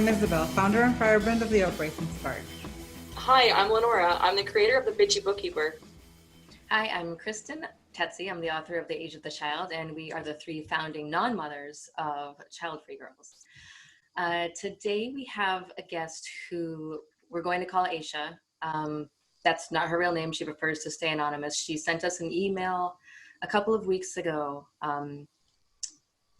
Isabel, founder and firebrand of the Operation Spark. Hi, I'm Lenora. I'm the creator of The Bitchy Bookkeeper. Hi, I'm Kristen Tetzi. I'm the author of The Age of the Child, and we are the three founding non-mothers of Childfree Girls. Today we have a guest who we're going to call Aysha. That's not her real name. She prefers to stay anonymous. She sent us an email a couple of weeks ago,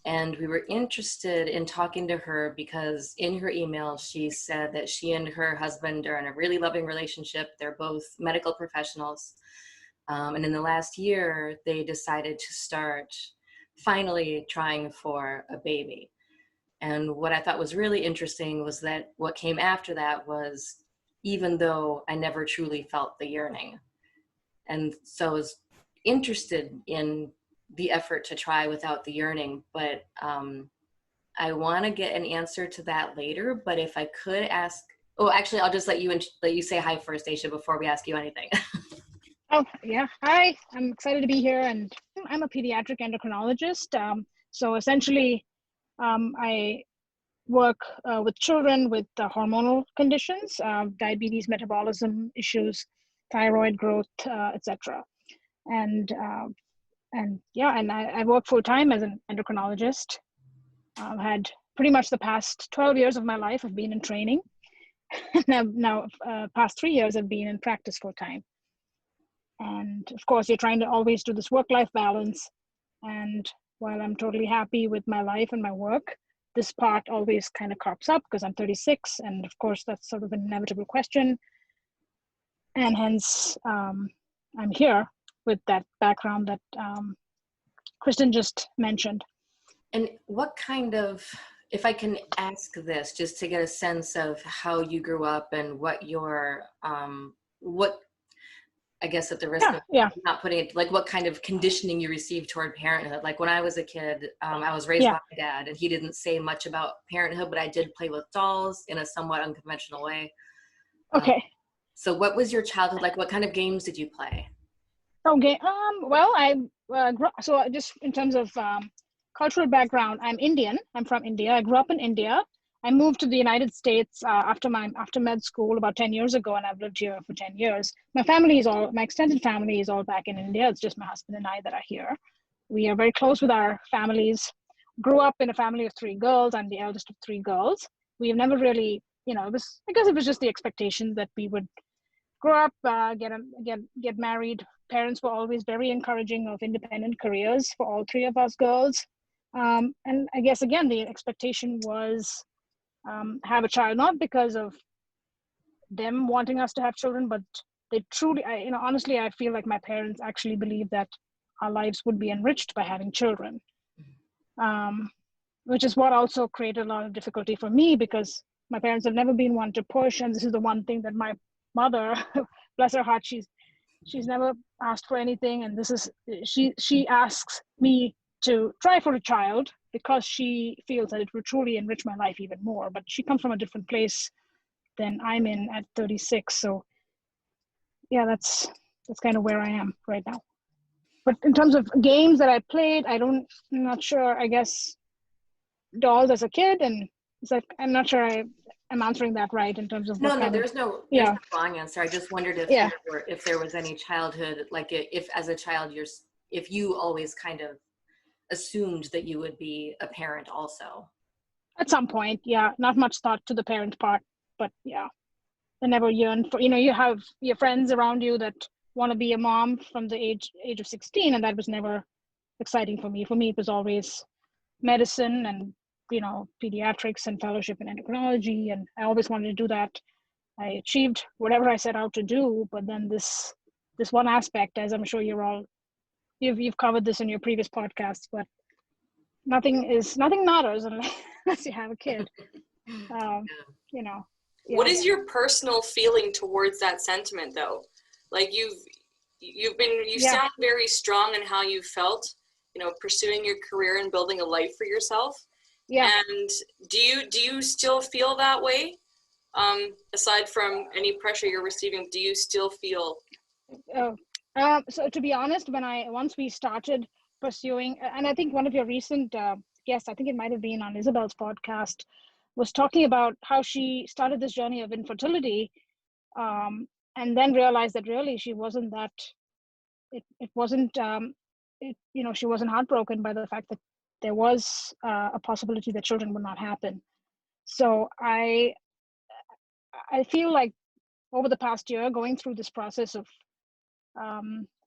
and we were interested in talking to her because in her email, she said that she and her husband are in a really loving relationship. They're both medical professionals. And in the last year, they decided to start finally trying for a baby. And what I thought was really interesting was that what came after that was, even though I never truly felt the yearning. And so I was interested in the effort to try without the yearning, but I want to get an answer to that later. But if I could ask, actually, I'll just let you say hi first, Aysha, before we ask you anything. Oh, yeah. Hi, I'm excited to be here. And I'm a pediatric endocrinologist. So essentially, I work with children with hormonal conditions, diabetes, metabolism issues, thyroid growth, etc. And I work full time as an endocrinologist. I've had pretty much the past 12 years of my life have been in training. now, past 3 years have been in practice full time. And of course, you're trying to always do this work-life balance. And while I'm totally happy with my life and my work, this part always kind of crops up because I'm 36. And of course, that's sort of an inevitable question. And hence, I'm here with that background that Kristen just mentioned. And what kind of, if I can ask this, just to get a sense of how you grew up and what your, I guess at the risk of not putting it, like what kind of conditioning you received toward parenthood. Like when I was a kid, I was raised by my dad, and he didn't say much about parenthood, but I did play with dolls in a somewhat unconventional way. Okay. So what was your childhood like? What kind of games did you play? Okay. Well, so just in terms of cultural background, I'm Indian. I'm from India. I grew up in India. I moved to the United States after med school about 10 years ago, and I've lived here for 10 years. My extended family is all back in India. It's just my husband and I that are here. We are very close with our families. Grew up in a family of 3 girls. I'm the eldest of 3 girls. We have never really, it was just the expectation that we would grow up, get married. Parents were always very encouraging of independent careers for all 3 of us girls. And I guess, again, the expectation was have a child, not because of them wanting us to have children, but they truly, honestly, I feel like my parents actually believed that our lives would be enriched by having children, which is what also created a lot of difficulty for me because my parents have never been one to push. And this is the one thing that my mother, bless her heart, she's never asked for anything. And this is, she asks me to try for a child because she feels that it will truly enrich my life even more. But she comes from a different place than I'm in at 36. So yeah, that's kind of where I am right now. But in terms of games that I played, I'm not sure, I guess dolls as a kid, and I'm not sure I'm answering that right in terms of there's no wrong answer. I just wondered if there was any childhood, like if as a child if you always kind of assumed that you would be a parent also. At some point, yeah. Not much thought to the parent part, but yeah. I never yearned for, you have your friends around you that want to be a mom from the age of 16, and that was never exciting for me. For me, it was always medicine and, pediatrics and fellowship in endocrinology, and I always wanted to do that. I achieved whatever I set out to do, but then this one aspect, as I'm sure you've covered this in your previous podcasts, but nothing matters unless you have a kid. What is your personal feeling towards that sentiment, though? Like you sound very strong in how you felt, pursuing your career and building a life for yourself. Yeah. And do you still feel that way? Aside from any pressure you're receiving, do you still feel? So to be honest, once we started pursuing, and I think one of your recent guests, I think it might have been on Isabel's podcast, was talking about how she started this journey of infertility, and then realized that really she wasn't that, it wasn't, she wasn't heartbroken by the fact that there was a possibility that children would not happen. So I feel like over the past year, going through this process of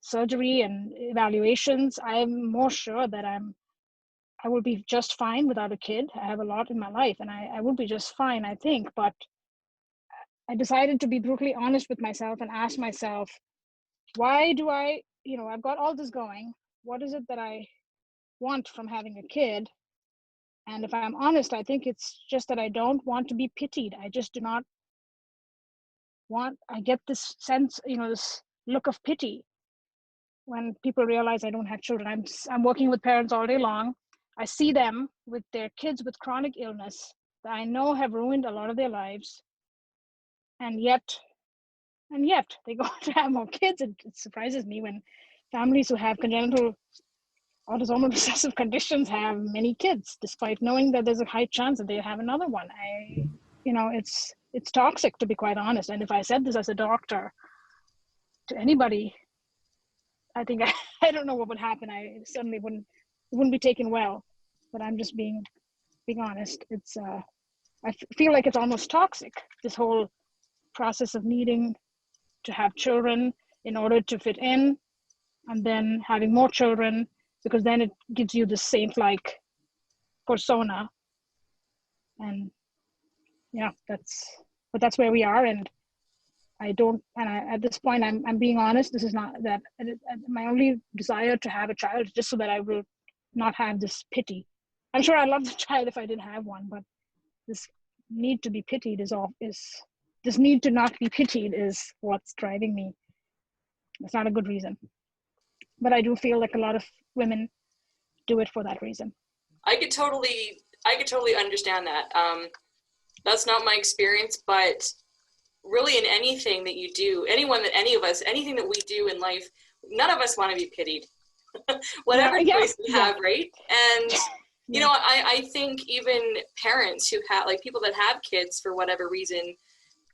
surgery and evaluations, I'm more sure that I will be just fine without a kid. I have a lot in my life, and I will be just fine, I think. But I decided to be brutally honest with myself and ask myself, why do I've got all this going. What is it that I want from having a kid? And if I'm honest, I think it's just that I don't want to be pitied. I just do not want, I get this sense, this look of pity when people realize I don't have children. I'm working with parents all day long. I see them with their kids with chronic illness that I know have ruined a lot of their lives. And yet they go on to have more kids. It surprises me when families who have congenital autosomal recessive conditions have many kids, despite knowing that there's a high chance that they'll have another one. It's toxic, to be quite honest. And if I said this as a doctor to anybody, I think I don't know what would happen. I certainly wouldn't be taken well. But I'm just being honest. It's I feel like it's almost toxic, this whole process of needing to have children in order to fit in, and then having more children, because then it gives you the saint-like persona. And yeah, that's where we are. And at this point, I'm being honest. This is not that my only desire to have a child is just so that I will not have this pity. I'm sure I love the child if I didn't have one, but this need to be pitied this need to not be pitied is what's driving me. It's not a good reason, but I do feel like a lot of women do it for that reason. I could totally understand that. That's not my experience, but really in anything that you do, any of us, anything that we do in life, none of us want to be pitied. Whatever choice we have, right? And I think even parents who have, like, people that have kids for whatever reason,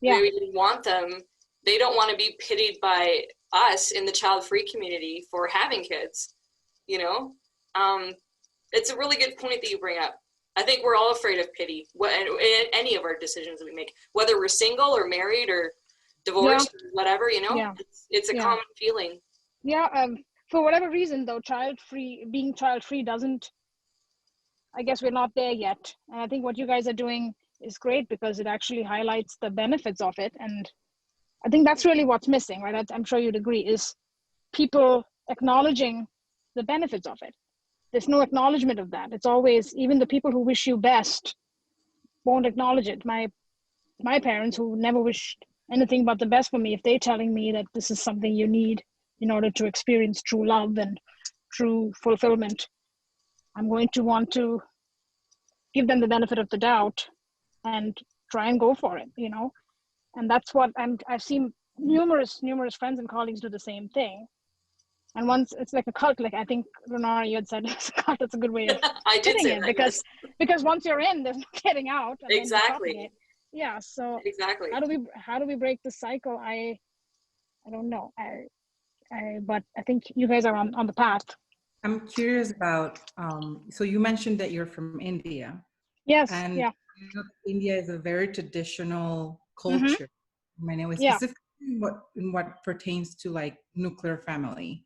maybe didn't want them, they don't want to be pitied by us in the child-free community for having kids. It's a really good point that you bring up. I think we're all afraid of pity in any of our decisions that we make, whether we're single or married or divorced or whatever, it's a common feeling. For whatever reason, though, being child-free doesn't, I guess we're not there yet. And I think what you guys are doing is great because it actually highlights the benefits of it. And I think that's really what's missing, right? I'm sure you'd agree, is people acknowledging the benefits of it. There's no acknowledgement of that. It's always, even the people who wish you best won't acknowledge it. My parents, who never wished anything but the best for me, if they're telling me that this is something you need in order to experience true love and true fulfillment, I'm going to want to give them the benefit of the doubt and try and go for it, And that's what I've seen numerous friends and colleagues do the same thing. And once it's like a cult, like I think Renara, you had said it's a cult. That's a good way of putting it, because once you're in, there's no getting out. Exactly. Yeah. So exactly. How do we break the cycle? I don't know. But I think you guys are on the path. I'm curious about, so you mentioned that you're from India. Yes. And India is a very traditional culture. I mean, it was specifically in what pertains to like nuclear family.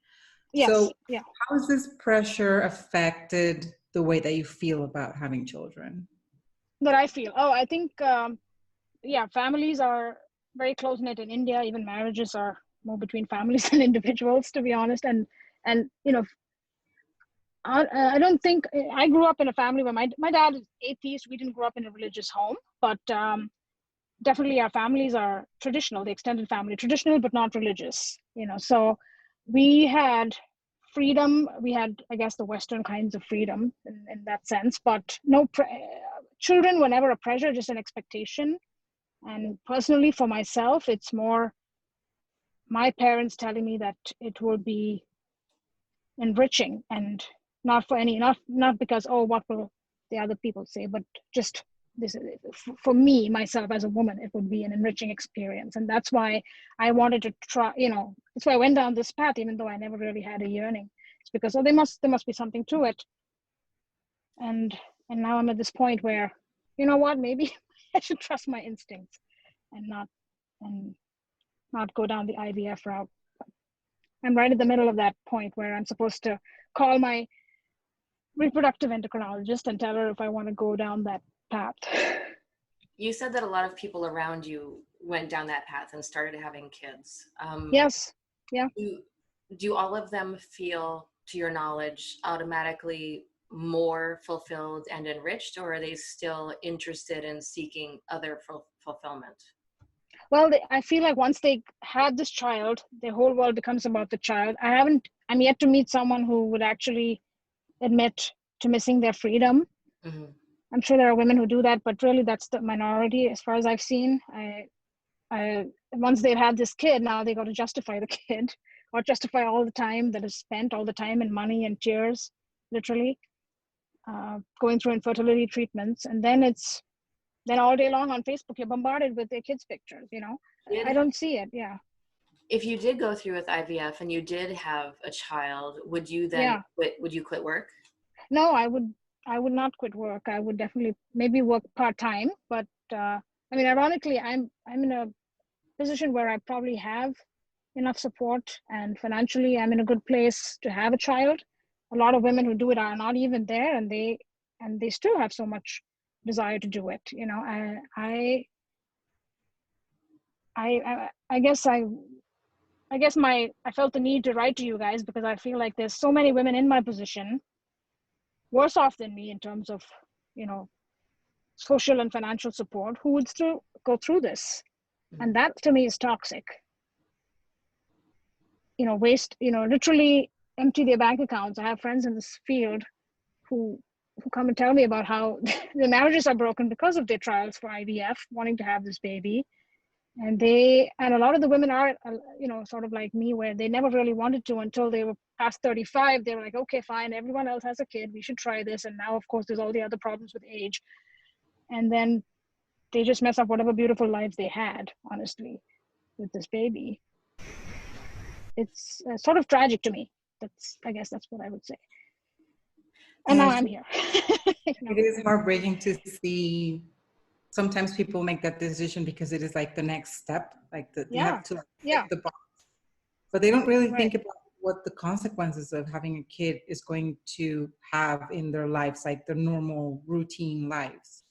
Yes. So how has this pressure affected the way that you feel about having children? That I feel. I think, families are very close-knit in India. Even marriages are more between families than individuals, to be honest. And I don't think, I grew up in a family where my dad is atheist. We didn't grow up in a religious home, but definitely our families are traditional, the extended family, traditional, but not religious, so we had freedom. We had, I guess, the Western kinds of freedom in that sense, but no, children were never a pressure, just an expectation. And personally for myself, it's more my parents telling me that it will be enriching, and not for not because, what will the other people say, but just for me, myself as a woman, it would be an enriching experience. And that's why I wanted to try, that's why I went down this path, even though I never really had a yearning. It's because, there must be something to it. And now I'm at this point where, you know what, maybe I should trust my instincts and not go down the IVF route. I'm right at the middle of that point where I'm supposed to call my reproductive endocrinologist and tell her if I want to go down that path. You said that a lot of people around you went down that path and started having kids. Yes. Yeah. Do all of them feel, to your knowledge, automatically more fulfilled and enriched, or are they still interested in seeking other fulfillment? Well, I feel like once they have this child, their whole world becomes about the child. I'm yet to meet someone who would actually admit to missing their freedom. Mm-hmm. I'm sure there are women who do that, but really that's the minority as far as I've seen. Once they've had this kid, now they got to justify the kid or justify all the time that is spent, all the time and money and tears, literally, going through infertility treatments. And then all day long on Facebook, you're bombarded with their kids' pictures, I don't see it. Yeah. If you did go through with IVF and you did have a child, would you then quit work? No, I would not quit work. I would definitely maybe work part-time, but ironically, I'm in a position where I probably have enough support, and financially I'm in a good place to have a child. A lot of women who do it are not even there, and they still have so much desire to do it. I guess I felt the need to write to you guys because I feel like there's so many women in my position, worse off than me in terms of, social and financial support, who would still go through this. And that to me is toxic. Waste, literally empty their bank accounts. I have friends in this field who come and tell me about how the marriages are broken because of their trials for IVF, wanting to have this baby. And a lot of the women are, sort of like me, where they never really wanted to until they were past 35. They were like, okay, fine, everyone else has a kid, we should try this. And now, of course, there's all the other problems with age. And then they just mess up whatever beautiful lives they had, honestly, with this baby. It's sort of tragic to me. I guess that's what I would say. And now I'm here. It is heartbreaking to see. Sometimes people make that decision because it is like the next step, you have to tick the box, but they don't really think about what the consequences of having a kid is going to have in their lives, like their normal routine lives.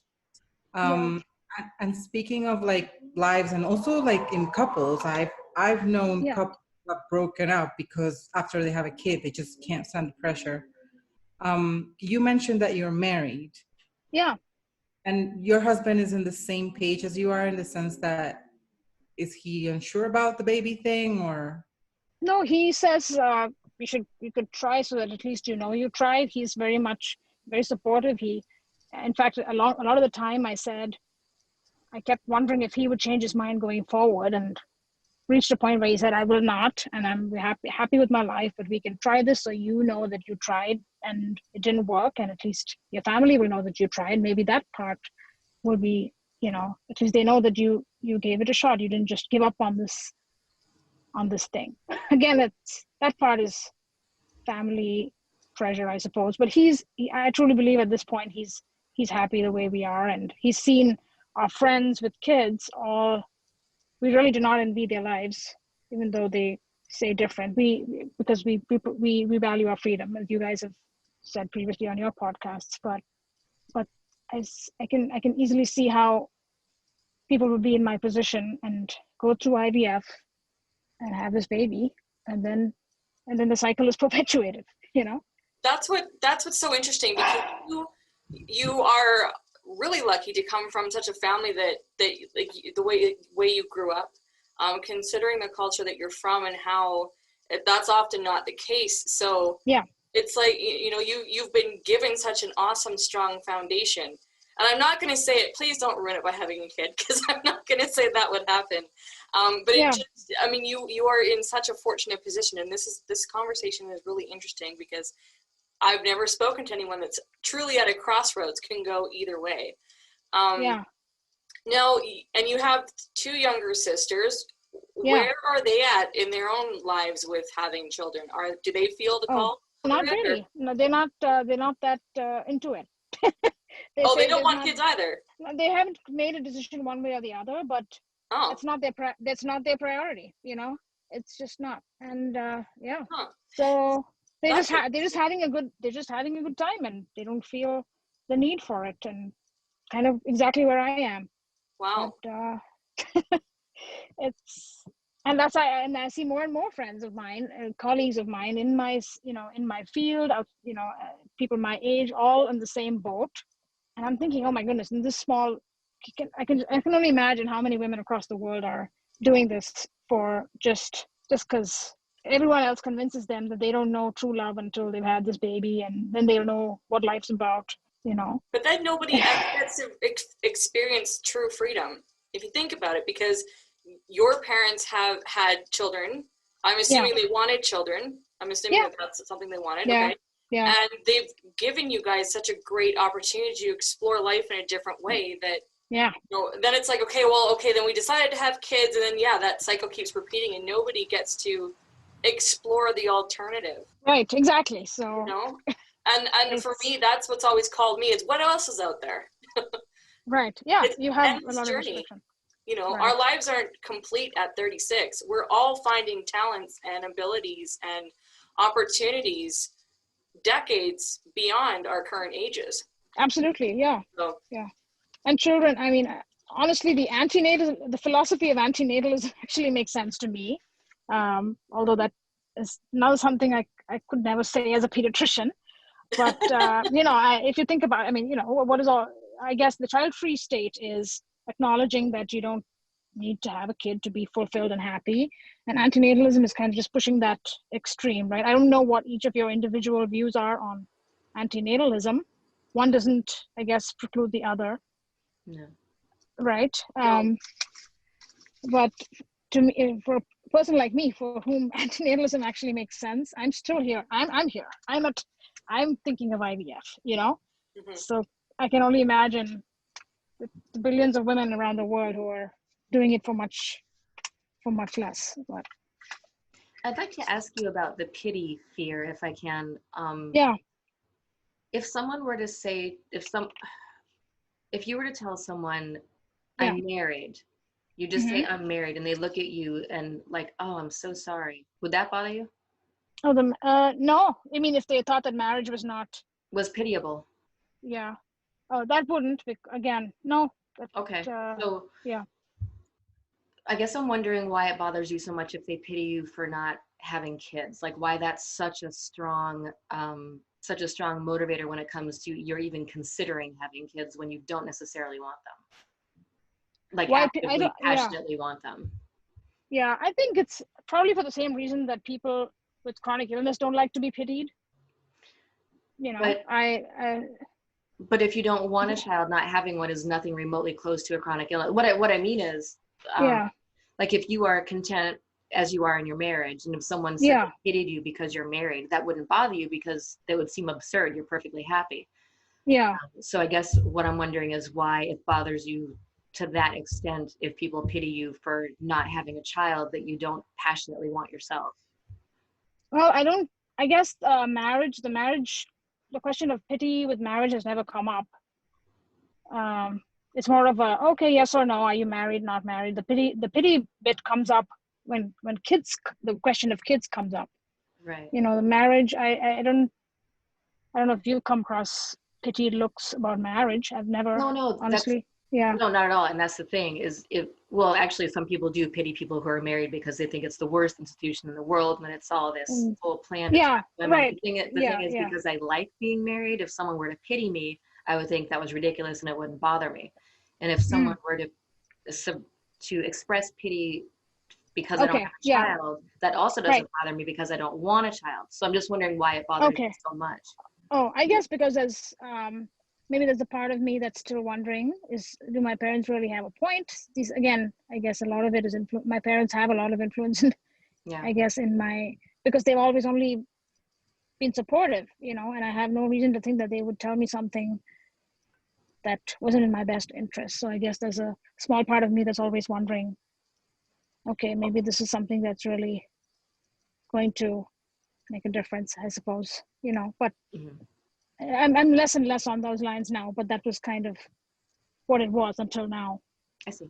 And speaking of lives, and also in couples, I've known couples that have broken up because after they have a kid, they just can't stand the pressure. You mentioned that you're married. Yeah. And your husband is in the same page as you are, in the sense that, is he unsure about the baby thing, or? No, he says you could try so that at least you tried. He's very supportive. In fact, a lot of the time I kept wondering if he would change his mind going forward, and reached a point where he said, I will not, and I'm happy with my life, but we can try this so that you tried and it didn't work, and at least your family will know that you tried. Maybe that part will be, at least they know that you gave it a shot. You didn't just give up on this thing. Again, that part is family pressure, I suppose, but I truly believe at this point he's happy the way we are, and he's seen our friends with kids we really do not envy their lives, even though they say different. Because we value our freedom, as you guys have said previously on your podcasts. But I can easily see how people would be in my position and go through IVF and have this baby, and then the cycle is perpetuated. That's what's so interesting, because you are really lucky to come from such a family that like the way you grew up, considering the culture that you're from and how that's often not the case. So it's like, you've been given such an awesome, strong foundation. And I'm not going to say it, please don't ruin it by having a kid, because I'm not going to say that would happen. But you are in such a fortunate position, and this conversation is really interesting because I've never spoken to anyone that's truly at a crossroads, can go either way. Yeah. No, and you have 2 younger sisters. Yeah. Where are they at in their own lives with having children? Do they feel the call? Not really. No, they're not that into it. They don't want kids either. They haven't made a decision one way or the other, but that's not their priority. You know, it's just not. And so they're just having a good time, and they don't feel the need for it, and kind of exactly where I am. Wow. But, and I see more and more friends of mine, colleagues of mine in my field, people my age, all in the same boat. And I'm thinking, oh my goodness, in this small, I can only imagine how many women across the world are doing this for just because everyone else convinces them that they don't know true love until they've had this baby, and then they'll know what life's about, you know. But then nobody gets to experience true freedom, if you think about it, because your parents have had children. I'm assuming they wanted children. I'm assuming that's something they wanted. Yeah. Okay. Yeah. And they've given you guys such a great opportunity to explore life in a different way that, then it's like, then we decided to have kids, and then, that cycle keeps repeating, and nobody gets to explore the alternative. Right, exactly. So, you know? And for me, that's what's always called me, is what else is out there? Right. Yeah. It's you have endless a lot journey. of restriction. You know, Right. Our lives aren't complete at 36. We're all finding talents and abilities and opportunities decades beyond our current ages. Absolutely. Yeah. So, yeah. And children, I mean, honestly, the philosophy of antenatalism actually makes sense to me. Although that is not something I could never say as a pediatrician. But, if you think about it, I mean, what is all, I guess the child-free state is acknowledging that you don't need to have a kid to be fulfilled and happy. And antenatalism is kind of just pushing that extreme, right? I don't know what each of your individual views are on antenatalism. One doesn't, I guess, preclude the other. No. Right? But to me, for a person like me, for whom antenatalism actually makes sense, I'm still here. I'm here. I'm thinking of IVF, Mm-hmm. So I can only imagine the billions of women around the world who are doing it for much less. But I'd like to ask you about the pity fear, if I can. If someone were to say, if you were to tell someone, I'm married, you just say I'm married, and they look at you and like, oh, I'm so sorry. Would that bother you? Oh, no. I mean, if they thought that marriage was pitiable. Yeah. Oh, that wouldn't. Again, no. Okay. So yeah. I guess I'm wondering why it bothers you so much if they pity you for not having kids. Like why that's such a strong motivator when it comes to you're even considering having kids when you don't necessarily want them. Like actively, passionately want them. Yeah, I think it's probably for the same reason that people with chronic illness don't like to be pitied. But if you don't want a child, not having one is nothing remotely close to a chronic illness. What I mean is, like if you are content as you are in your marriage, and if someone pitied you because you're married, that wouldn't bother you because that would seem absurd. You're perfectly happy. Yeah. So I guess what I'm wondering is why it bothers you to that extent if people pity you for not having a child that you don't passionately want yourself. Well, I guess the question of pity with marriage has never come up. It's more of a, okay, yes or no, are you married, not married? The pity bit comes up when the question of kids comes up. Right. The marriage, I don't know if you've come across pitied looks about marriage. I've never, honestly. Yeah. No, not at all. And that's the thing is actually some people do pity people who are married because they think it's the worst institution in the world when it's all this whole plan. Right. The thing is because I like being married, if someone were to pity me, I would think that was ridiculous and it wouldn't bother me. And if someone were to express pity because I don't have a child, that also doesn't bother me because I don't want a child. So I'm just wondering why it bothers me so much. Oh, I guess because maybe there's a part of me that's still wondering do my parents really have a point? I guess a lot of it is my parents have a lot of influence I guess because they've always only been supportive, and I have no reason to think that they would tell me something that wasn't in my best interest. So I guess there's a small part of me that's always wondering, okay, maybe this is something that's really going to make a difference, I suppose, but I'm less and less on those lines now, but that was kind of what it was until now. I see.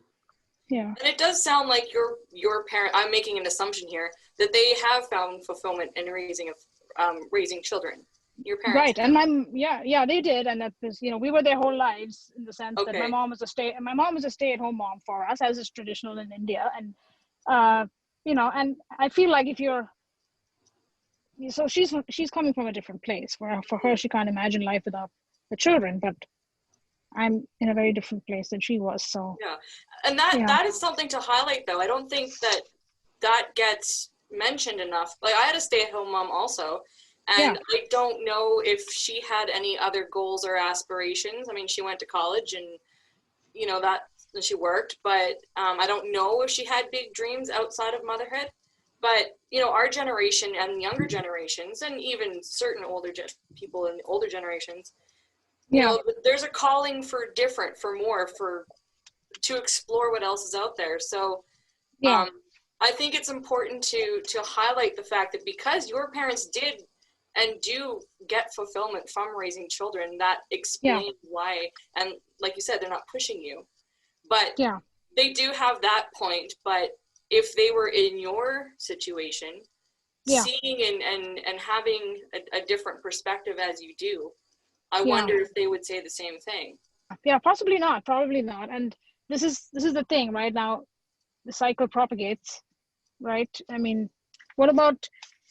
Yeah. And it does sound like your parent, I'm making an assumption here, that they have found fulfillment in raising children. Your parents. Right. And they did. And that was, we were their whole lives, in the sense that my mom was a stay-at-home mom for us, as is traditional in India. And, and I feel like so she's coming from a different place. For her, she can't imagine life without the children, but I'm in a very different place than she was. So yeah, and that is something to highlight, though. I don't think that gets mentioned enough. Like, I had a stay-at-home mom also, and I don't know if she had any other goals or aspirations. I mean, she went to college and she worked, but I don't know if she had big dreams outside of motherhood. But our generation and younger generations, and even certain people in older generations, there's a calling for different, for more, to explore what else is out there. So I think it's important to highlight the fact that because your parents did and do get fulfillment from raising children, that explains why. And like you said, they're not pushing you, but they do have that point. But if they were in your situation, seeing and having a different perspective as you do, I wonder if they would say the same thing. Yeah, probably not. And this is the thing, right? Now the cycle propagates, right? I mean, what about,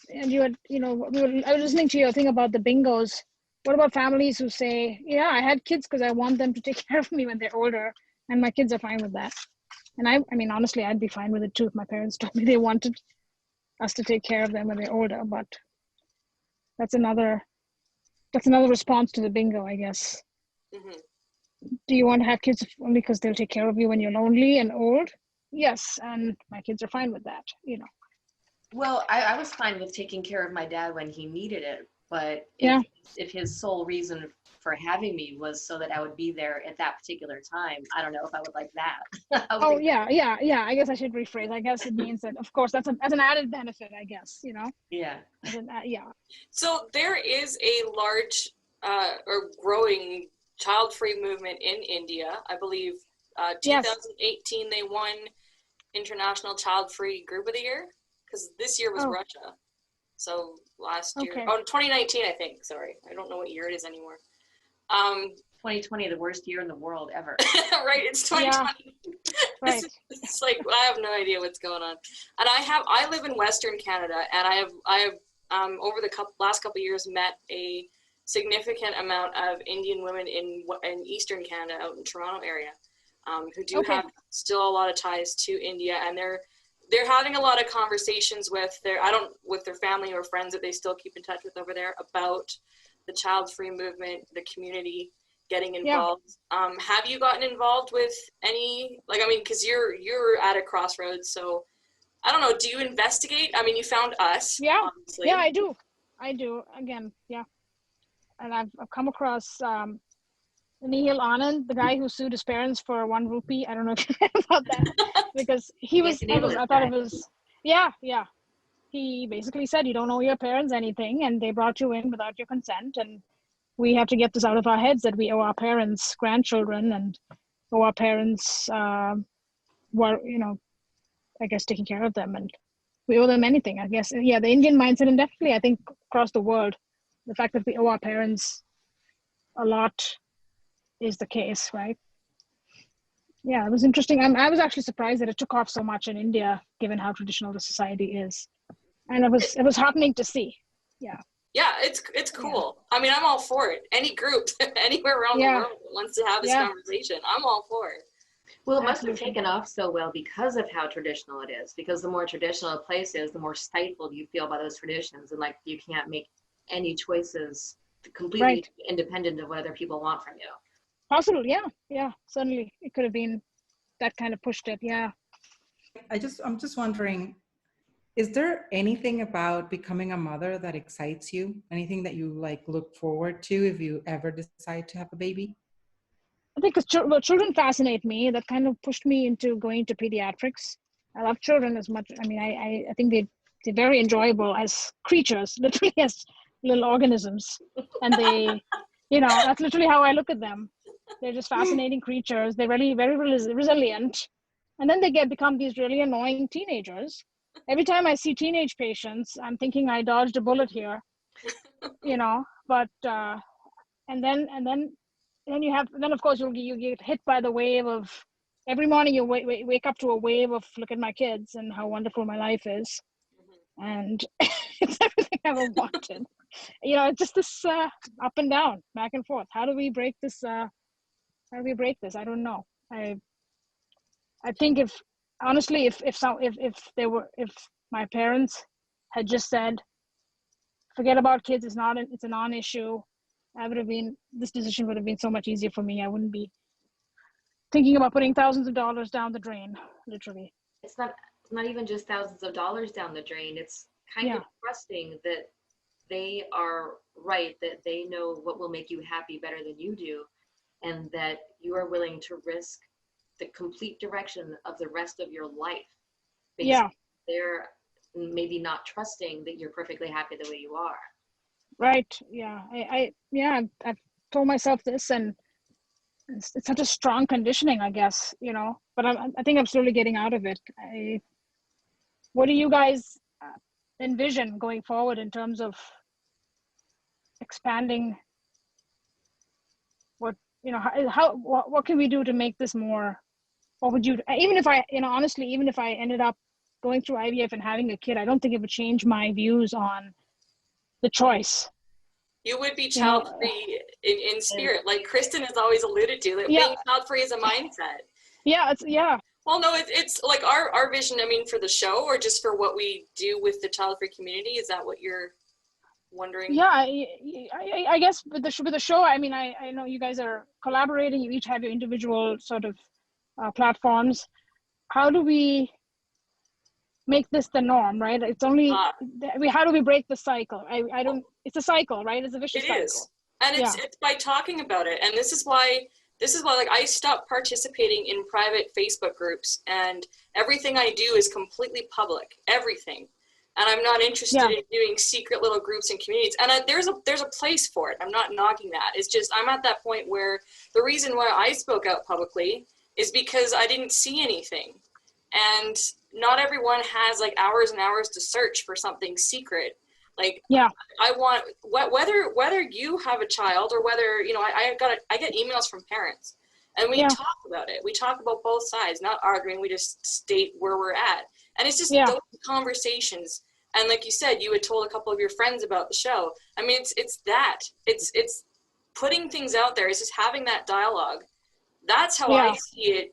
and I was listening to your thing about the bingos. What about families who say, I had kids because I want them to take care of me when they're older, and my kids are fine with that. And I mean, honestly, I'd be fine with it too if my parents told me they wanted us to take care of them when they're older. But that's another response to the bingo, I guess. Mm-hmm. Do you want to have kids only because they'll take care of you when you're lonely and old? Yes, and my kids are fine with that, Well, I was fine with taking care of my dad when he needed it, but if his sole reason for having me was so that I would be there at that particular time, I don't know if I would like that. I guess I should rephrase. I guess it means that, of course, that's an added benefit, I guess, Yeah. So there is a large or growing child-free movement in India. I believe 2018 they won International Child-Free Group of the Year, because this year was Russia. So last year, 2019, I think. Sorry, I don't know what year it is anymore. 2020, the worst year in the world ever. Right, it's 2020. Yeah. Right. It's like, I have no idea what's going on. And I live in Western Canada, and I have over the last couple of years met a significant amount of Indian women in Eastern Canada, out in Toronto area, who do have still a lot of ties to India, and they're having a lot of conversations with their family or friends that they still keep in touch with over there about the child-free movement, the community getting involved. Have you gotten involved with any, because you're at a crossroads, so I don't know, do you investigate? I mean, you found us. Yeah, obviously. Yeah, I do. Again, yeah. And I've come across Nihil Anand, the guy who sued his parents for 1 rupee. I don't know if you heard about that, because I thought it was, he basically said, you don't owe your parents anything, and they brought you in without your consent, and we have to get this out of our heads that we owe our parents grandchildren and owe our parents I guess taking care of them, and we owe them anything, I guess. Yeah, the Indian mindset, and definitely I think across the world, the fact that we owe our parents a lot is the case, right? Yeah, it was interesting. I was actually surprised that it took off so much in India, given how traditional the society is. And it was heartening to see. Yeah. Yeah, it's cool. Yeah. I mean, I'm all for it. Any group, anywhere around the world that wants to have this conversation, I'm all for it. Well, it must have taken off so well because of how traditional it is. Because the more traditional a place is, the more stifled you feel by those traditions, and like you can't make any choices completely independent of what other people want from you. Possible, yeah, certainly it could have been that kind of pushed it. Yeah. I'm just wondering, is there anything about becoming a mother that excites you? Anything that you look forward to if you ever decide to have a baby? think children fascinate me. That kind of pushed me into going to pediatrics. I love children as much. I mean, I think they're very enjoyable as creatures, literally as little organisms. And they, that's literally how I look at them. They're just fascinating creatures. They're really very resilient. And then they become these really annoying teenagers. Every time I see teenage patients, I'm thinking I dodged a bullet here, but, and then of course you get hit by the wave of, every morning you wake up to a wave of, look at my kids and how wonderful my life is. And it's everything I ever wanted. It's just this up and down, back and forth. How do we break this? I don't know. I think if my parents had just said, forget about kids, it's a non-issue, this decision would have been so much easier for me. I wouldn't be thinking about putting thousands of dollars down the drain, literally. It's not even just thousands of dollars down the drain. It's kind of trusting that they are right, that they know what will make you happy better than you do, and that you are willing to risk the complete direction of the rest of your life. Because they're maybe not trusting that you're perfectly happy the way you are. Right. Yeah. I've told myself this, and it's such a strong conditioning, I guess, but I think I'm slowly getting out of it. What do you guys envision going forward in terms of expanding what can we do to make this more? What would you, even if I, honestly, even if I ended up going through IVF and having a kid, I don't think it would change my views on the choice. You would be child-free in spirit, like Kristen has always alluded to, that being child-free is a mindset. Well, no, it's like our vision, for the show, or just for what we do with the child-free community. Is that what you're wondering? Yeah, I guess with the show, I know you guys are collaborating. You each have your individual sort of platforms. How do we make this the norm, right? It's only how do we break the cycle? I don't. It's a cycle, right? It's a vicious cycle. It is, and it's by talking about it. And this is why like I stopped participating in private Facebook groups, and everything I do is completely public. Everything. And I'm not interested in doing secret little groups and communities. And there's a place for it. I'm not knocking that. It's just I'm at that point where the reason why I spoke out publicly is because I didn't see anything. And not everyone has like hours and hours to search for something secret. Like I want whether you have a child or whether I get emails from parents, and we talk about it. We talk about both sides, not arguing. We just state where we're at. And it's just those conversations. And like you said, you had told a couple of your friends about the show. It's putting things out there. It's just having that dialogue. That's how I see it,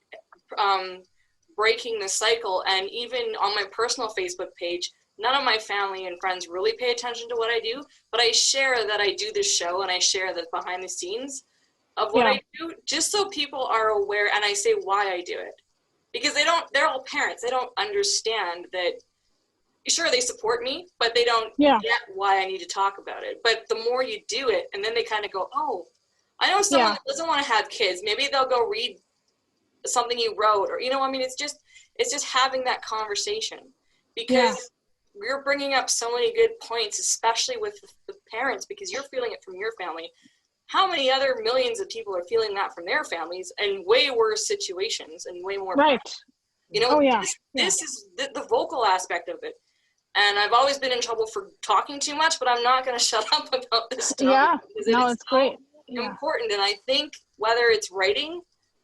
breaking the cycle. And even on my personal Facebook page, none of my family and friends really pay attention to what I do, but I share that I do this show, and I share the behind the scenes of what I do, just so people are aware, and I say why I do it. Because they're all parents. They don't understand that, sure, they support me, but they don't get why I need to talk about it. But the more you do it, and then they kind of go, oh, I know someone that doesn't want to have kids. Maybe they'll go read something you wrote, or, it's just having that conversation. Because you're bringing up so many good points, especially with the parents, because you're feeling it from your family. How many other millions of people are feeling that from their families in way worse situations and way more This is the vocal aspect of it. And I've always been in trouble for talking too much, but I'm not going to shut up about this stuff. It's great. Important. And I think whether it's writing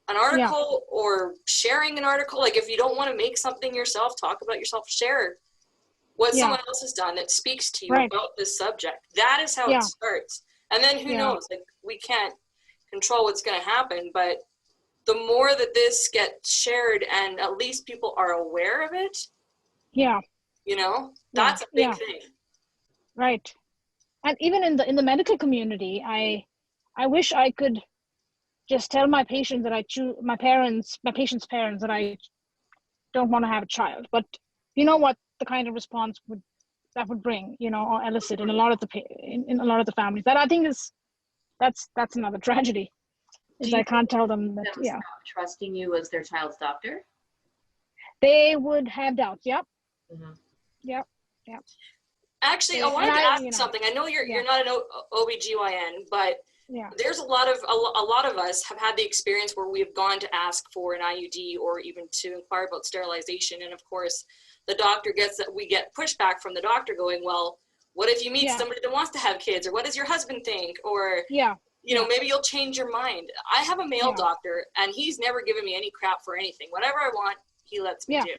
an article or sharing an article, like if you don't want to make something yourself, talk about yourself, share what someone else has done that speaks to you about this subject. That is how it starts. And then who knows, like we can't control what's going to happen, but the more that this gets shared and at least people are aware of it, that's a big thing. Right. And even in the medical community, I wish I could just tell my patients that I choose my patient's parents that I don't want to have a child. But you know what the kind of response that would bring, or elicit in a lot of the families. That I think that's another tragedy. is I can't tell them that, stop trusting you as their child's doctor? They would have doubts. Yep. Mm-hmm. Yep. Actually, I wanted to ask you something. I know you're not an OBGYN, but there's a lot of us have had the experience where we've gone to ask for an IUD or even to inquire about sterilization, and of course, we get pushback from the doctor going, well, what if you meet somebody that wants to have kids, or what does your husband think, or maybe you'll change your mind. I have a male doctor, and he's never given me any crap for anything. Whatever I want, he lets me do.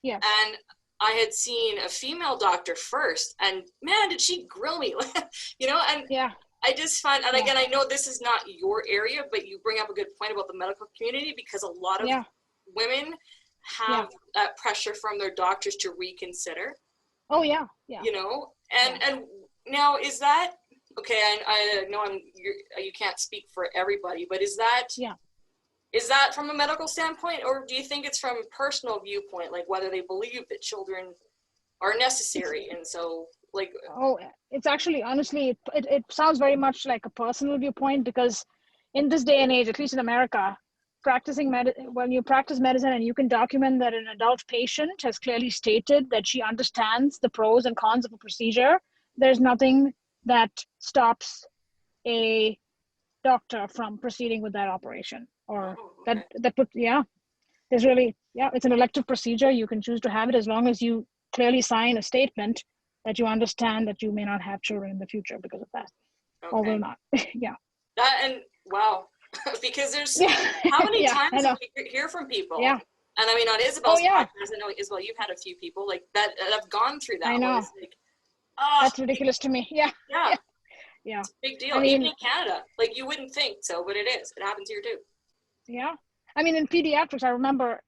Yeah. And I had seen a female doctor first, and man, did she grill me, I just find, and again, I know this is not your area, but you bring up a good point about the medical community, because a lot of women have that pressure from their doctors to reconsider. Oh yeah. And now is that okay? I know you can't speak for everybody, but is that from a medical standpoint, or do you think it's from a personal viewpoint, like whether they believe that children are necessary, and so like? Oh, it's actually, honestly, it sounds very much like a personal viewpoint, because in this day and age, at least in America, when you practice medicine and you can document that an adult patient has clearly stated that she understands the pros and cons of a procedure, there's nothing that stops a doctor from proceeding with that operation, or there's really, it's an elective procedure. You can choose to have it as long as you clearly sign a statement that you understand that you may not have children in the future because of that, or will not. That, and wow. Because there's how many times we hear from people, and I mean on Isabel's podcast, I know Isabel, you've had a few people like that have gone through that. I know. Like, that's ridiculous to me. Yeah. It's a big deal. I mean, even in Canada, like you wouldn't think so, but it is. It happens here too. Yeah, I mean in pediatrics, I remember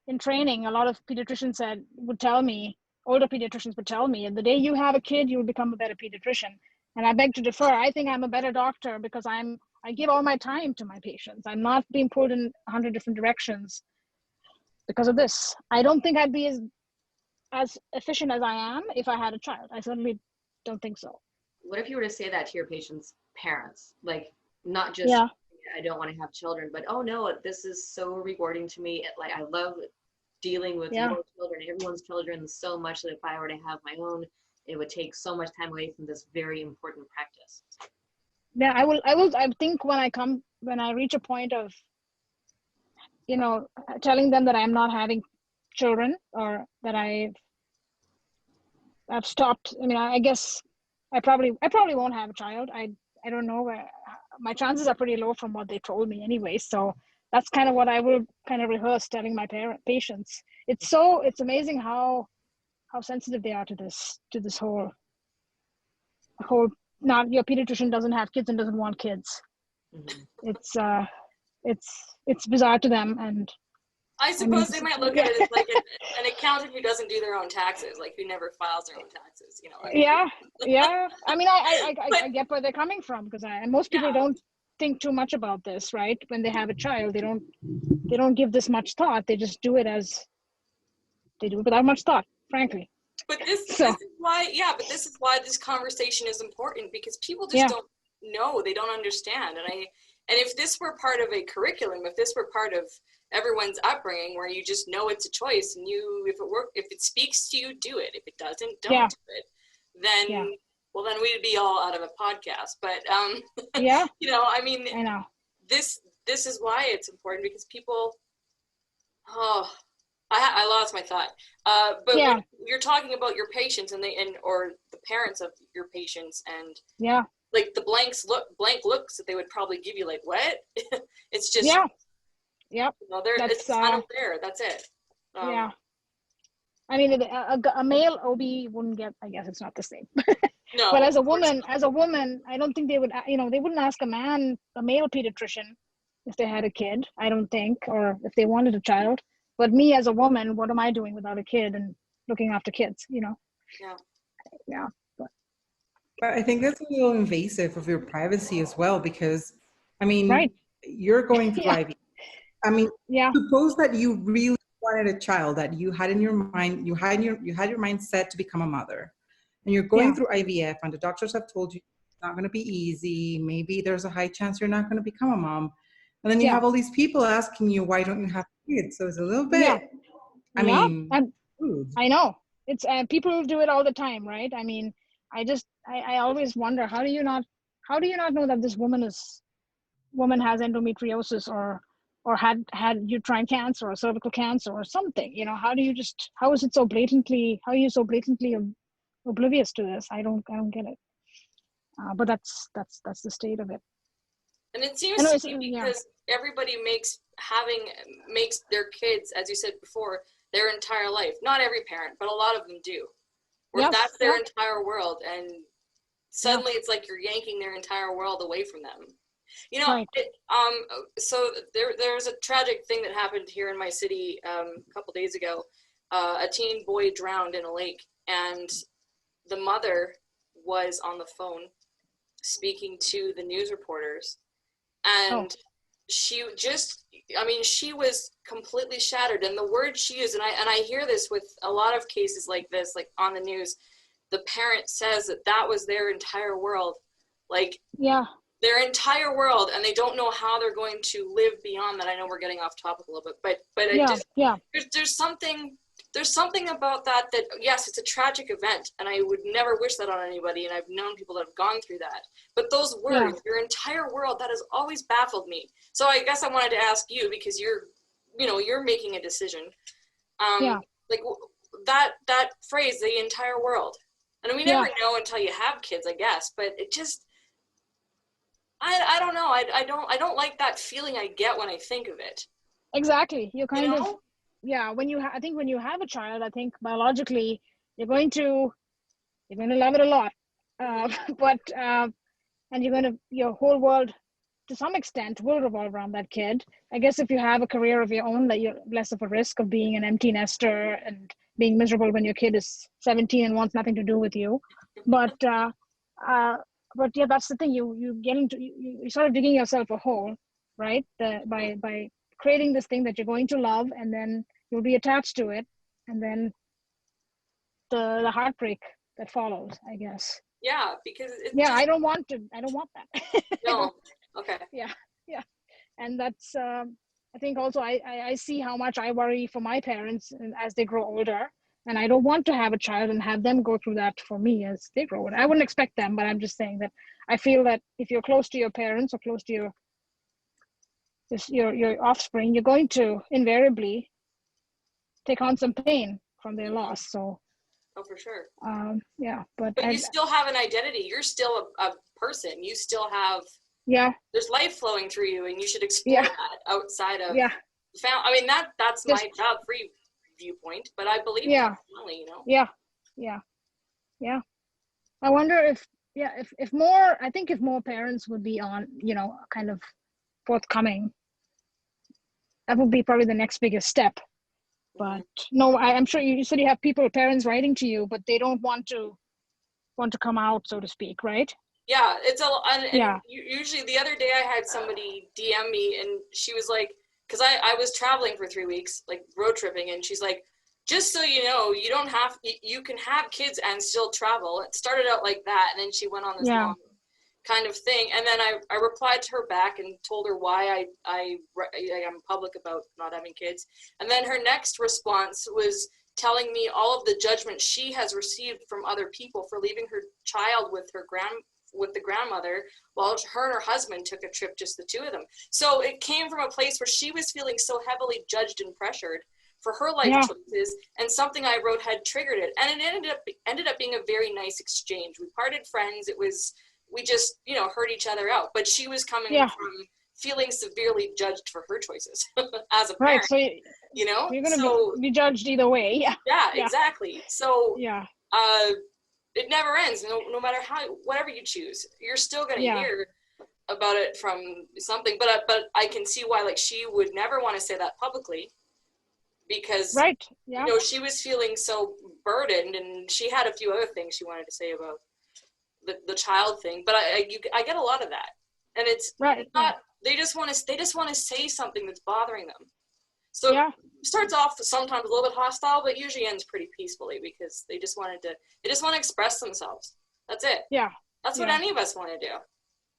in training, a lot of pediatricians would tell me, older pediatricians would tell me, the day you have a kid, you will become a better pediatrician. And I beg to differ. I think I'm a better doctor because I give all my time to my patients. I'm not being pulled in 100 different directions because of this. I don't think I'd be as efficient as I am if I had a child. I certainly don't think so. What if you were to say that to your patients' parents? Like, not just, I don't want to have children, but, oh no, this is so rewarding to me. Like, I love dealing with little children, everyone's children, so much that if I were to have my own, it would take so much time away from this very important practice. Yeah, I think when I reach a point of, telling them that I'm not having children, or that I've stopped. I mean, I guess I probably won't have a child. I don't know, my chances are pretty low from what they told me anyway. So that's kind of what I will kind of rehearse telling my patients. It's amazing how sensitive they are to this whole not your pediatrician doesn't have kids and doesn't want kids. Mm-hmm. It's bizarre to them, and I suppose they might look at it as like an accountant who doesn't do their own taxes, like who never files their own taxes, Yeah. I mean, I get where they're coming from, because most people don't think too much about this, right? When they have a child, they don't give this much thought. They just do it without much thought, frankly. But this is why this conversation is important, because people just don't know, they don't understand. And if this were part of a curriculum, if this were part of everyone's upbringing, where you just know it's a choice, and if it speaks to you, do it. If it doesn't, don't do it. Then then we'd be all out of a podcast. But I mean, I know this is why it's important, because people. I lost my thought. But when you're talking about your patients or the parents of your patients, and like the blank looks that they would probably give you, like, what? It's just it's not there. That's it. I mean, a male OB wouldn't get. I guess it's not the same. No. But as a woman, I don't think they would. They wouldn't ask a male pediatrician if they had a kid. I don't think, or if they wanted a child. But me as a woman, what am I doing without a kid and looking after kids? Yeah. But I think that's a little invasive of your privacy as well, because, I mean, you're going through IVF. I mean, suppose that you really wanted a child, that you had in your mind, you had your mind set to become a mother, and you're going through IVF, and the doctors have told you it's not going to be easy. Maybe there's a high chance you're not going to become a mom. And then you have all these people asking you, why don't you have kids? So it's a little bit, I mean, rude. I know. It's people do it all the time, right? I mean, I always wonder, how do you not know that this woman has endometriosis or had uterine cancer or cervical cancer or something? You know, how are you so blatantly oblivious to this? I don't get it. But that's the state of it. And it seems to be because everybody makes their kids, as you said before, their entire life. Not every parent, but a lot of them do. Where that's their entire world, and suddenly it's like you're yanking their entire world away from them. You know, so there's a tragic thing that happened here in my city a couple days ago. A teen boy drowned in a lake, and the mother was on the phone speaking to the news reporters, and she was completely shattered. And the word she used, and I hear this with a lot of cases like this, like on the news, the parent says that was their entire world, like their entire world, and they don't know how they're going to live beyond that. I know we're getting off topic a little bit, but there's something about that yes, it's a tragic event, and I would never wish that on anybody, and I've known people that have gone through that. But those words, your entire world, that has always baffled me. So I guess I wanted to ask you, because you're making a decision. Like that phrase, the entire world. And we never know until you have kids, I guess, but it just, I don't know. I don't like that feeling I get when I think of it. Exactly. You're kind of, I think when you have a child, I think biologically you're going to love it a lot. And your whole world to some extent will revolve around that kid. I guess if you have a career of your own, that you're less of a risk of being an empty nester and being miserable when your kid is 17 and wants nothing to do with you. But that's the thing. You sort of digging yourself a hole, right? By creating this thing that you're going to love, and then you'll be attached to it, and then the heartbreak that follows, I guess. Yeah, because I don't want that. No. Okay. Yeah. And that's I think also I see how much I worry for my parents as they grow older, and I don't want to have a child and have them go through that for me as they grow older. I wouldn't expect them, but I'm just saying that I feel that if you're close to your parents or close to your offspring, you're going to invariably take on some pain from their loss. So for sure. But you still have an identity. You're still a person. You still have there's life flowing through you, and you should explore that outside of family. I mean, that's my child-free viewpoint, but I believe in family, I wonder if more parents would be on, kind of forthcoming, that would be probably the next biggest step. But no, I'm sure you said you have parents writing to you, but they don't want to come out, so to speak, right? Yeah, usually the other day I had somebody DM me, and she was like, because I was traveling for 3 weeks, like road tripping, and she's like, just so you know, you can have kids and still travel. It started out like that, and then she went on this long kind of thing, and then I replied to her back and told her why I'm public about not having kids, and then her next response was telling me all of the judgment she has received from other people for leaving her child with the grandmother while her and her husband took a trip, just the two of them. So it came from a place where she was feeling so heavily judged and pressured for her life choices, and something I wrote had triggered it, and it ended up being a very nice exchange. We parted friends. We just heard each other out, but she was coming from feeling severely judged for her choices as a parent. Right, so you're going to be judged either way. Exactly. So it never ends. No matter whatever you choose, you're still going to hear about it from something. But I can see why, like, she would never want to say that publicly, because she was feeling so burdened, and she had a few other things she wanted to say about the child thing. But I get a lot of that, and it's not. They just want to say something that's bothering them. So it starts off sometimes a little bit hostile, but usually ends pretty peacefully, because they just want to express themselves. That's it. Yeah. That's what any of us want to do.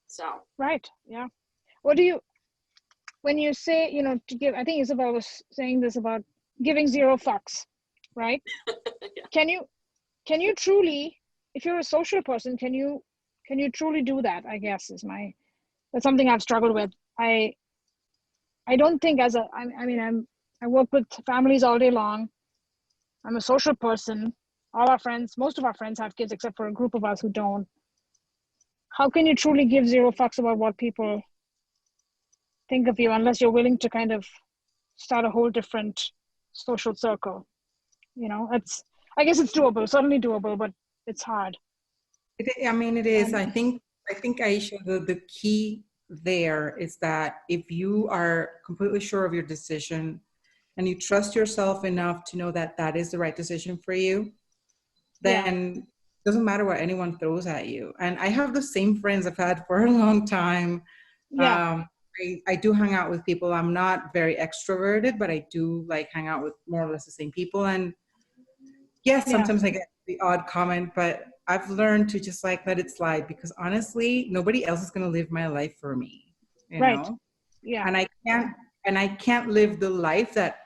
So. Right. Yeah. What do you when you say, you know, to give, I think Isabel was saying this about giving 0 fucks, right? Yeah. Can you truly, if you're a social person, can you truly do that? I guess that's something I've struggled with. I don't think I work with families all day long. I'm a social person. Most of our friends have kids except for a group of us who don't. How can you truly give 0 fucks about what people think of you unless you're willing to kind of start a whole different social circle? You know, I guess it's doable, certainly doable, but it's hard. It is. I think Aysha, the key there is that if you are completely sure of your decision and you trust yourself enough to know that that is the right decision for you, then it doesn't matter what anyone throws at you. And I have the same friends I've had for a long time. Yeah. I do hang out with people. I'm not very extroverted, but I do like hang out with more or less the same people. And yes, sometimes I get the odd comment, but I've learned to just like let it slide, because honestly, nobody else is going to live my life for me, you know? Yeah. And I can't live the life that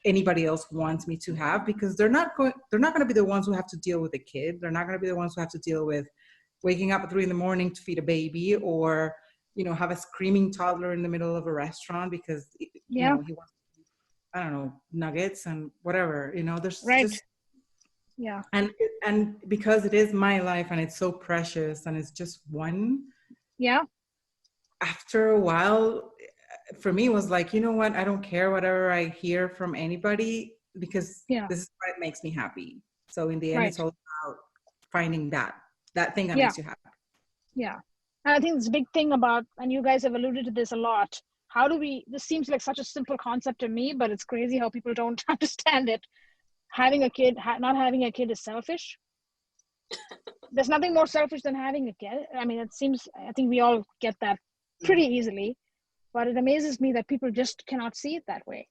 anybody else wants me to have, because they're not going to be the ones who have to deal with a kid. They're not going to be the ones who have to deal with waking up at 3 a.m. to feed a baby, or, you know, have a screaming toddler in the middle of a restaurant because, you know, he wants, I don't know, nuggets and whatever, you know, there's just, and because it is my life and it's so precious and it's just one. Yeah. After a while, for me, it was like, you know what? I don't care whatever I hear from anybody, because this is what makes me happy. So in the end, it's all about finding that thing that makes you happy. Yeah. And I think this big thing about, and you guys have alluded to this a lot, this seems like such a simple concept to me, but it's crazy how people don't understand it. Having a kid, not having a kid is selfish. There's nothing more selfish than having a kid. I mean, I think we all get that pretty easily, but it amazes me that people just cannot see it that way.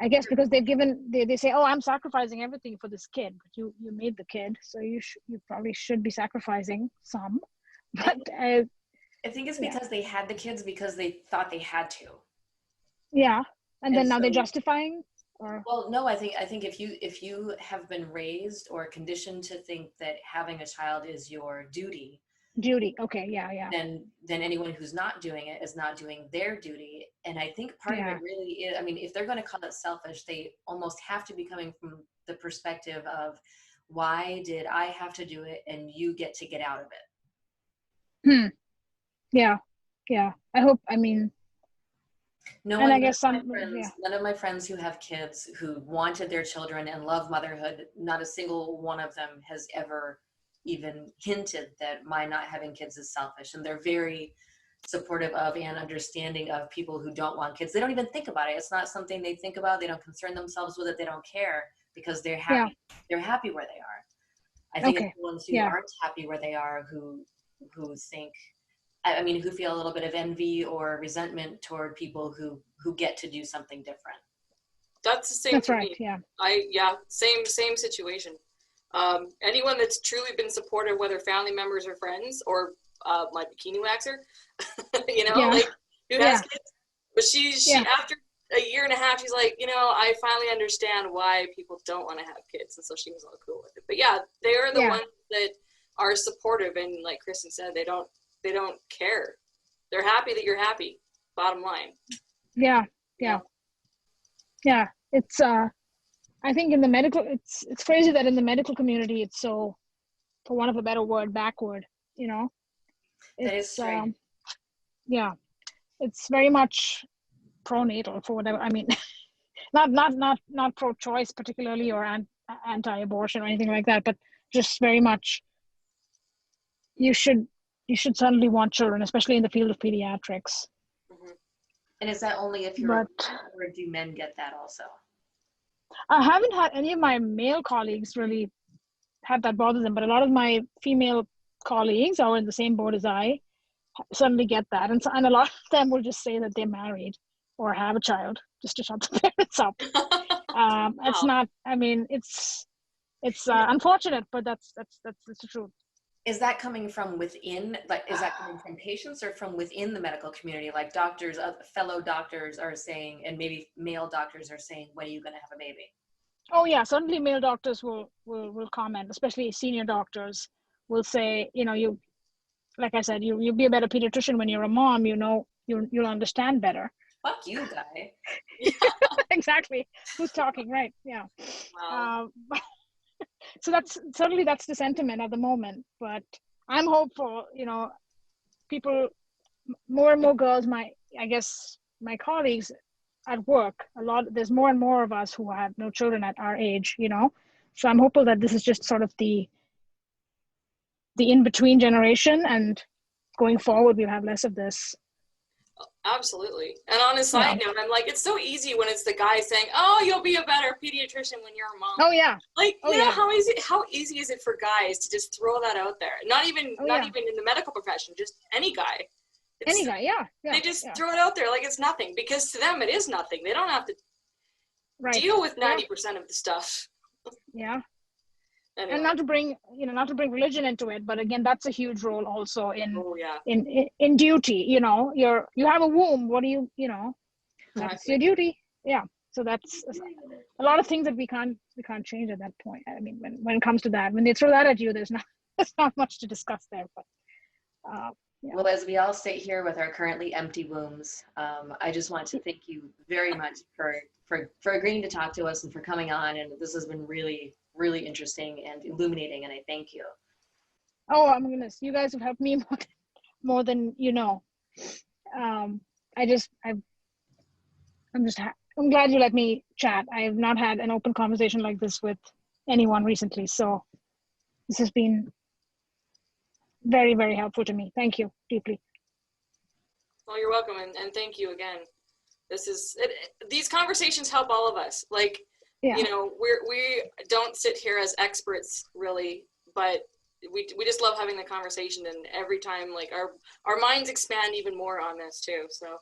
I guess because they say, oh, I'm sacrificing everything for this kid, but you made the kid, so you probably should be sacrificing some. But I think it's because they had the kids because they thought they had to. Yeah, and then now they're justifying. Or? Well, no, I think if you have been raised or conditioned to think that having a child is your duty. Okay, yeah. Then anyone who's not doing it is not doing their duty. And I think part of it really is, I mean, if they're going to call it selfish, they almost have to be coming from the perspective of, why did I have to do it and you get to get out of it? Yeah. I hope, I mean, none of my friends who have kids who wanted their children and love motherhood, not a single one of them has ever even hinted that my not having kids is selfish. And they're very supportive of and understanding of people who don't want kids. They don't even think about it. It's not something they think about. They don't concern themselves with it. They don't care, because they're happy. They're happy where they are. I think it's the ones who aren't happy where they are who think, I mean, who feel a little bit of envy or resentment toward people who get to do something different. That's the same. That's right. Yeah. Same situation. Anyone that's truly been supportive, whether family members or friends, or my bikini waxer, you know, like, who has kids, but she after a year and a half, she's like, you know, I finally understand why people don't want to have kids, and so she was all cool with it. But yeah, they are the ones that are supportive, and like Kristen said, they don't care. They're happy that you're happy. Bottom line. Yeah. It's I think in the medical, it's crazy that in the medical community, it's so, for want of a better word, backward, you know. That is true. It's very much pronatal, for whatever, I mean, not pro-choice particularly, or anti-abortion or anything like that, but just very much, you should certainly want children, especially in the field of pediatrics. Mm-hmm. And is that only if you're a woman, or do men get that also? I haven't had any of my male colleagues really have that bother them, but a lot of my female colleagues are in the same boat as I suddenly get that. And a lot of them will just say that they're married or have a child just to shut the parents up. It's not, I mean, it's unfortunate, but that's the truth. Is that coming from within, like, is that coming from patients or from within the medical community? Like doctors, fellow doctors are saying, and maybe male doctors are saying, when are you going to have a baby? Oh yeah, certainly male doctors will comment, especially senior doctors will say, you know, you, like I said, you'll be a better pediatrician when you're a mom, you know, you'll understand better. Fuck you, guy. Exactly. Who's talking, right? Yeah. Wow. So that's the sentiment at the moment, but I'm hopeful, you know, people, more and more girls, my colleagues at work, there's more and more of us who have no children at our age, you know, so I'm hopeful that this is just sort of the in-between generation, and going forward we'll have less of this. Absolutely. And on a side note, I'm like, it's so easy when it's the guy saying, oh, you'll be a better pediatrician when you're a mom. Oh yeah. Like, you know, how easy is it for guys to just throw that out there? Not even in the medical profession, just any guy. Yeah. They just throw it out there like it's nothing, because to them it is nothing. They don't have to deal with 90% of the stuff. Yeah. Anyway. And not to bring religion into it, but again, that's a huge role also in duty. You know, you have a womb. What do you know? That's your duty. Yeah. So that's a lot of things that we can't change at that point. I mean, when it comes to that, when they throw that at you, there's not much to discuss there. But well, as we all sit here with our currently empty wombs, I just want to thank you very much for agreeing to talk to us and for coming on. And this has been really, really interesting and illuminating, and I thank you. Oh, my goodness, you guys have helped me more than you know. I'm glad you let me chat. I have not had an open conversation like this with anyone recently, so this has been very, very helpful to me. Thank you deeply. Well, you're welcome, and thank you again. These conversations help all of us. Like, you know, we don't sit here as experts really, but we just love having the conversation, and every time, like, our minds expand even more on this too. So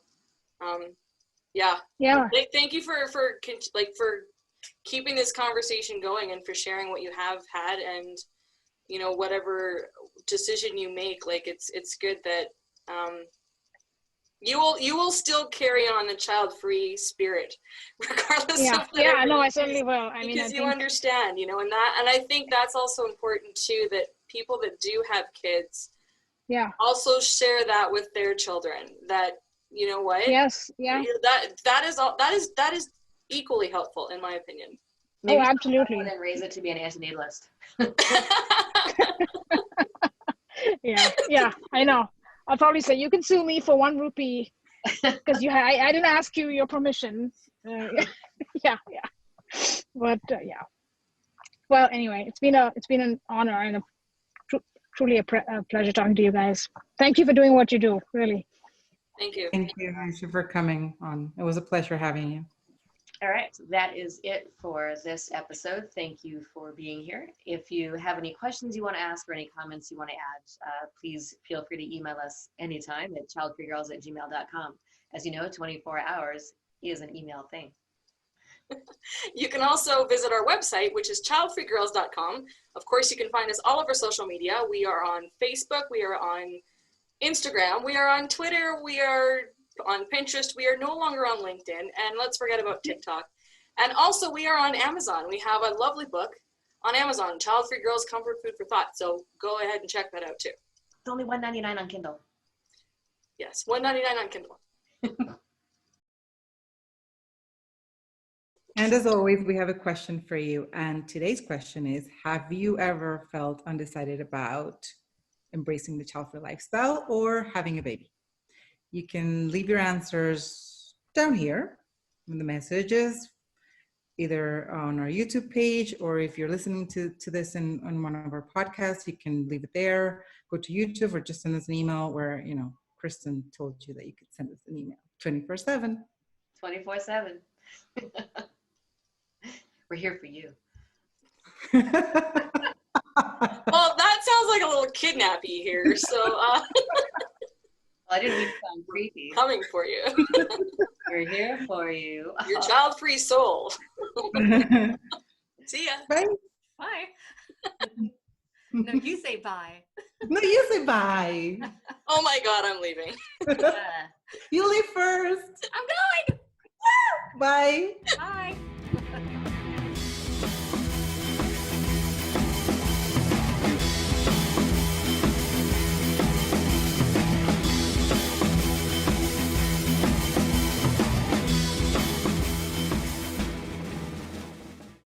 thank you for keeping this conversation going, and for sharing what you have had, and you know, whatever decision you make, like, it's good that you will still carry on the child-free spirit, regardless of whatever. Yeah, no, I certainly will. Because you understand, you know, and I think that's also important too, that people that do have kids also share that with their children, that, you know what? Yes, yeah. That is equally helpful, in my opinion. Maybe absolutely. And raise it to be an antinatalist. Yeah, I know. I'll probably say, you can sue me for 1 rupee because I didn't ask you your permission. Yeah. But well, anyway, it's been an honor and truly a pleasure talking to you guys. Thank you for doing what you do, really. Thank you. Thank you, Aysha, for coming on. It was a pleasure having you. All right, so that is it for this episode. Thank you for being here. If you have any questions you want to ask or any comments you want to add, please feel free to email us anytime at childfreegirls@gmail.com. As you know, 24 hours is an email thing. You can also visit our website, which is childfreegirls.com. Of course, you can find us all over social media. We are on Facebook, we are on Instagram, we are on Twitter, we are on Pinterest, we are no longer on LinkedIn, and let's forget about TikTok. And also, we are on Amazon. We have a lovely book on Amazon, Child-Free Girls, Comfort Food for Thought. So go ahead and check that out too. It's only $1.99 on Kindle. Yes, $1.99 on Kindle. And as always, we have a question for you. And today's question is, have you ever felt undecided about embracing the child-free lifestyle or having a baby? You can leave your answers down here in the messages, either on our YouTube page, or if you're listening to this in on one of our podcasts, you can leave it there, go to YouTube, or just send us an email where, you know, Kristen told you that you could send us an email 24/7. 24/7. We're here for you. Well, that sounds like a little kidnappy here, so I didn't mean to sound creepy. Coming for you. We're here for you. Your child-free soul. See ya. Bye. Bye. No, you say bye. No, you say bye. Oh my God, I'm leaving. Yeah. You leave first. I'm going. Bye. Bye.